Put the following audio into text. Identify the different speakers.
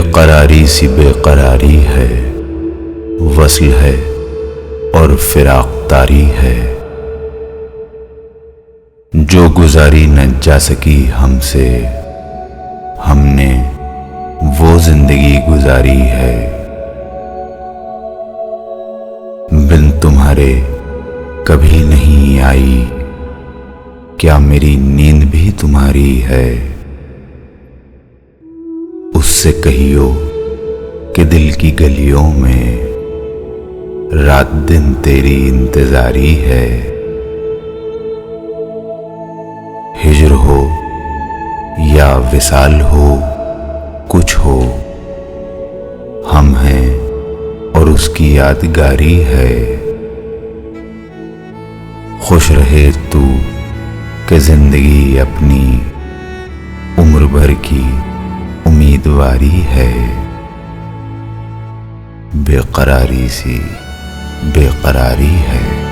Speaker 1: बेकरारी सी बेकरारी है, वस्ल है और फिराक तारी है। जो गुजारी न जा सकी हमसे, हमने वो जिंदगी गुजारी है। बिन तुम्हारे कभी नहीं आई, क्या मेरी नींद भी तुम्हारी है। उससे कहियो कि दिल की गलियों में रात दिन तेरी इंतजारी है। हिज्र हो या विसाल हो, कुछ हो, हम हैं और उसकी यादगारी है। खुश रहे तू कि जिंदगी अपनी उम्र भर की उम्मीदवारी है। बेकरारी सी बेकरारी है।